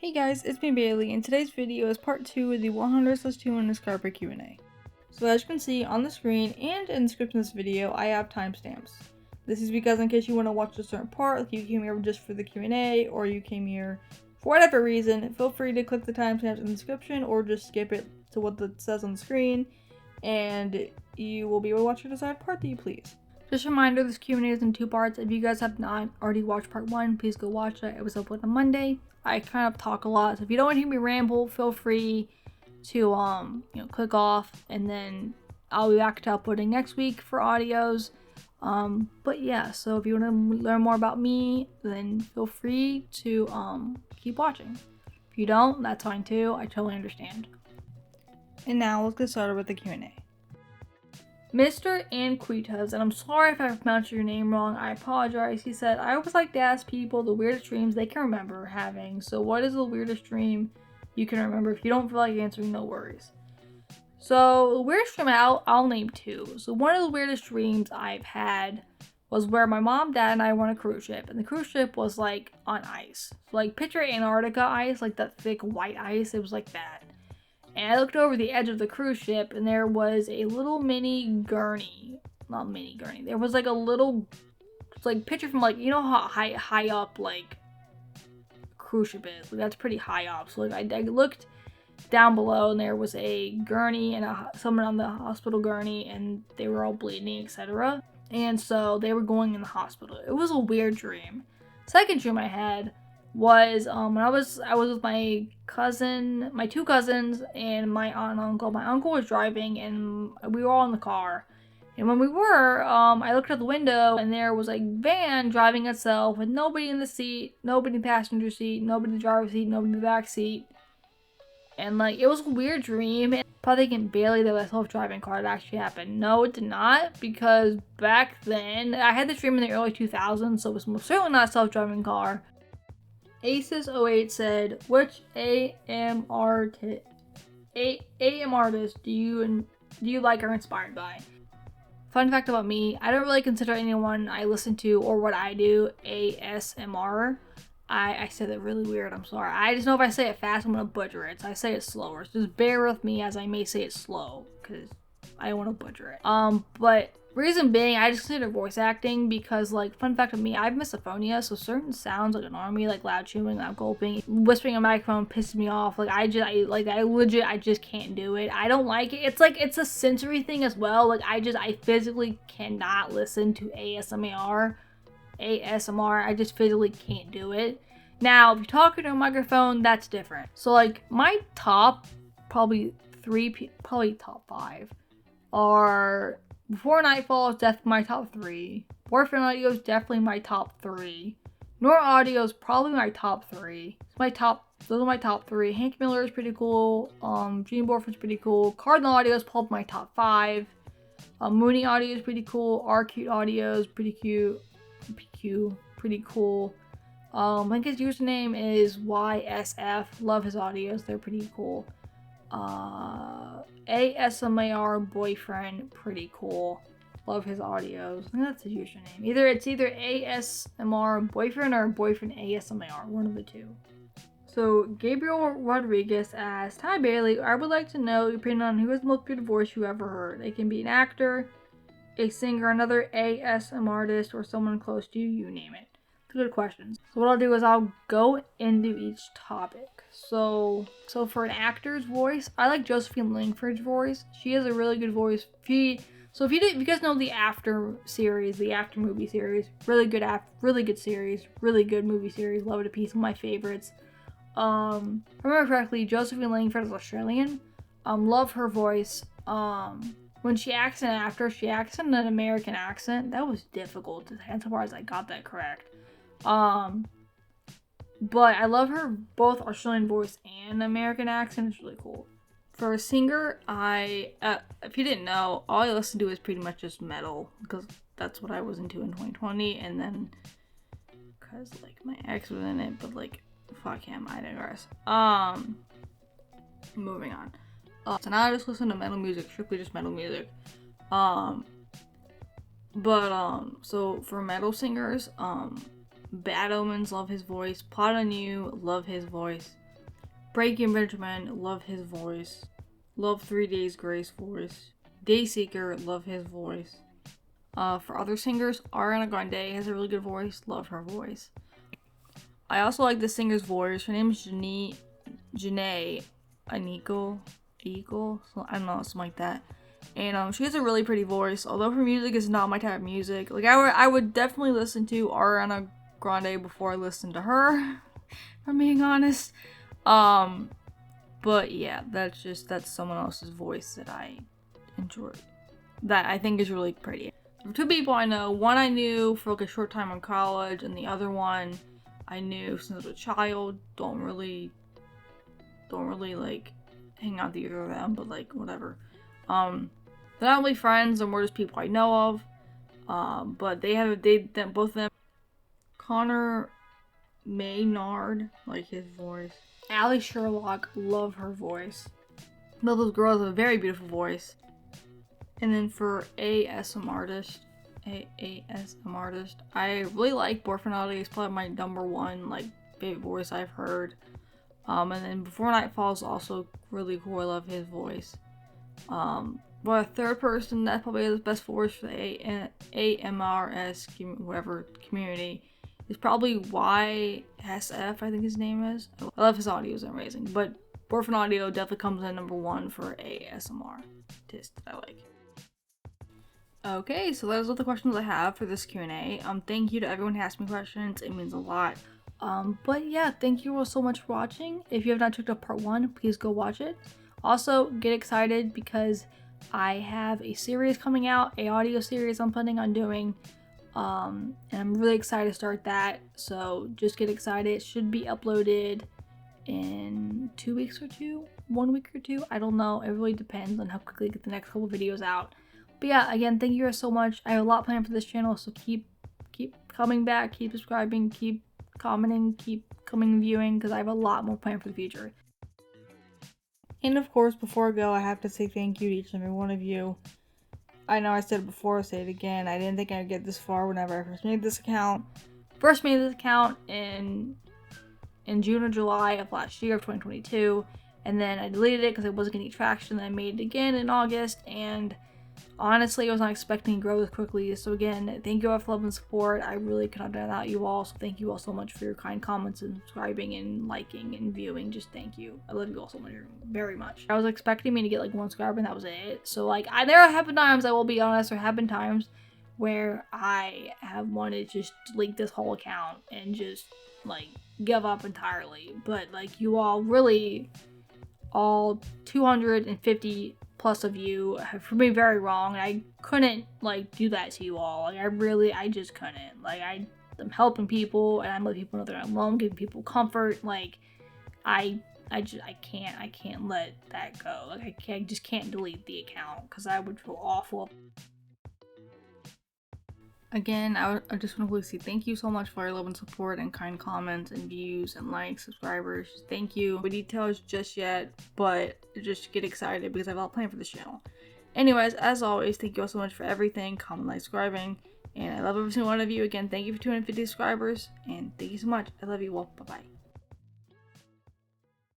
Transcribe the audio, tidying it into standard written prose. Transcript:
Hey guys, it's me Bailey, and today's video is part 2 of the 100/200 subscriber Q&A. So as you can see on the screen and in the description of this video, I have timestamps. This is because in case you want to watch a certain part, like you came here just for the Q&A, or you came here for whatever reason, feel free to click the timestamps in the description, or just skip it to what it says on the screen, and you will be able to watch your desired part that you please. Just a reminder, this Q&A is in 2 parts. If you guys have not already watched part 1, please go watch it. It was uploaded on Monday. I kind of talk a lot, so if you don't want to hear me ramble, feel free to click off, and then I'll be back to uploading next week for audios. But yeah, so if you want to learn more about me, then feel free to keep watching. If you don't, that's fine too. I totally understand. And now let's get started with the Q&A. Mr. Anquitas, and I'm sorry if I pronounced your name wrong, I apologize. He said, I always like to ask people the weirdest dreams they can remember having. So what is the weirdest dream you can remember? If you don't feel like answering, no worries. So the weirdest dream, I'll name 2. So one of the weirdest dreams I've had was where my mom, dad, and I were on a cruise ship. And the cruise ship was like on ice. So, like picture Antarctica ice, like that thick white ice. It was like that. And I looked over the edge of the cruise ship, and there was a little mini gurney. Not mini gurney. There was like a little, like, picture from, like, you know how high up, like, cruise ship is. Like, that's pretty high up. So, like, I looked down below, and there was a gurney and someone on the hospital gurney, and they were all bleeding, etc. And so they were going in the hospital. It was a weird dream. Second dream I had was when I was with my cousin, my 2 cousins, and my aunt and uncle. My uncle was driving, and we were all in the car. And when we were, I looked out the window, and there was a van driving itself with nobody in the seat, nobody in the passenger seat, nobody in the driver's seat, nobody in the back seat. And like, it was a weird dream. And probably thinking, Bailey, that was a self-driving car. It actually happened. No, it did not, because back then, I had this dream in the early 2000s, so it was most certainly not a self-driving car. Aces08 said, which AM artist do you like or are inspired by? Fun fact about me, I don't really consider anyone I listen to or what I do ASMR. I said that really weird, I'm sorry. I just know if I say it fast, I'm gonna butcher it, so I say it slower. So just bear with me as I may say it slow, because I don't want to butcher it. But reason being, I just consider voice acting because, like, fun fact of me, I have misophonia, so certain sounds like annoy me, like loud chewing, loud gulping, whispering a microphone pisses me off. Like, I just can't do it. I don't like it. It's like, it's a sensory thing as well. Like, I physically cannot listen to ASMR. I just physically can't do it. Now, if you're talking to a microphone, that's different. So, like, my top, probably top 5 are Before Nightfall is definitely my top 3. Boyfriend Audio is definitely my top 3. Nor Audio is probably my top 3. Those are my top 3. Hank Miller is pretty cool. Gene Borford's pretty cool. Cardinal Audio is probably my top 5. Mooney Audio is pretty cool. R Cute Audio is pretty cute. Pretty cool. I think his username is YSF. Love his audios. They're pretty cool. ASMR Boyfriend, pretty cool. Love his audios. I think that's his username. It's either ASMR Boyfriend or Boyfriend ASMR, one of the 2. So Gabriel Rodriguez asked, hi Bailey, I would like to know your opinion on who has the most beautiful voice you ever heard. It can be an actor, a singer, another ASMR artist, or someone close to you, you name it. Good questions. So what I'll do is I'll go into each topic. So for an actor's voice, I like Josephine Langford's voice. She has a really good voice. If you guys know the After series, the After movie series, really good series, really good movie series. Love it a piece. One of my favorites. If I remember correctly, Josephine Langford is Australian. Love her voice. When she acts in After, she acts in an American accent. That was difficult to say. I'm surprised I got that correct. But I love her both Australian voice and American accent. It's really cool. For a singer, if you didn't know, all I listen to is pretty much just metal, because that's what I was into in 2020, and then, because, like, my ex was in it, but, like, fuck him, I digress. Moving on. So now I just listen to metal music, strictly just metal music. So for metal singers, Bad Omens, love his voice. Pot on You, love his voice. Breaking Benjamin, love his voice. Love 3 Days Grace voice. Dayseeker, love his voice. For other singers, Ariana Grande has a really good voice. Love her voice. I also like the singer's voice. Her name is Janae Aniko. So I don't know, something like that. And she has a really pretty voice. Although her music is not my type of music. Like I would definitely listen to Ariana Grande before I listen to her. If I'm being honest. But yeah, that's someone else's voice that I enjoy. That I think is really pretty. For 2 people I know, one I knew for like a short time in college, and the other one I knew since I was a child. Don't really like hang out with either of them, but like whatever. They're not really friends, they're more just people I know of. But both of them. Connor Maynard, like his voice. Allie Sherlock, love her voice. Both those girls have a very beautiful voice. And then for ASM artist, I really like Boyfriend Audio. It's probably my #1 like favorite voice I've heard. And then Before Nightfall is also really cool. I love his voice. But a third person that's probably the best voice for the AMRS whatever community is probably YSF, I think his name is. I love his audio, is amazing. But Boyfriend Audio definitely comes in #1 for ASMR artist that I like. Okay, so those are the questions I have for this Q&A. Thank you to everyone who asked me questions. It means a lot. But yeah, thank you all so much for watching. If you have not checked out part 1, please go watch it. Also, get excited because I have a series coming out, a audio series I'm planning on doing. And I'm really excited to start that. So just get excited. It should be uploaded in 2 weeks or 1 week or 2. I don't know. It really depends on how quickly I get the next couple videos out. But yeah, again, thank you guys so much. I have a lot planned for this channel, so keep coming back, keep subscribing, keep commenting, keep coming and viewing, because I have a lot more planned for the future. And of course, before I go, I have to say thank you to each and every one of you. I know I said it before, I'll say it again. I didn't think I'd get this far whenever I first made this account. In June or July of last year of 2022. And then I deleted it because it wasn't getting traction. Then I made it again in August. And honestly, I was not expecting to grow this quickly. So again, thank you all for love and support. I really could not do without you all. So thank you all so much for your kind comments and subscribing and liking and viewing. Just thank you. I love you all so much, very much. I was expecting me to get like 1 subscriber and that was it. So like, there have been times, I will be honest, there have been times where I have wanted to just delete this whole account and just like give up entirely. But like, you all really, all 250 plus of you have proved me very wrong. I couldn't like do that to you all. Like I just couldn't. Like I'm helping people and I'm letting people know they're not alone, giving people comfort. Like I can't let that go. Like I just can't delete the account because I would feel awful. Again, I just want to say thank you so much for your love and support and kind comments and views and likes, subscribers. Thank you. No details just yet, but just get excited because I have a lot planned for this channel. Anyways, as always, thank you all so much for everything, comment, like, subscribing, and I love every single one of you. Again, thank you for 250 subscribers, and thank you so much. I love you all. Bye-bye.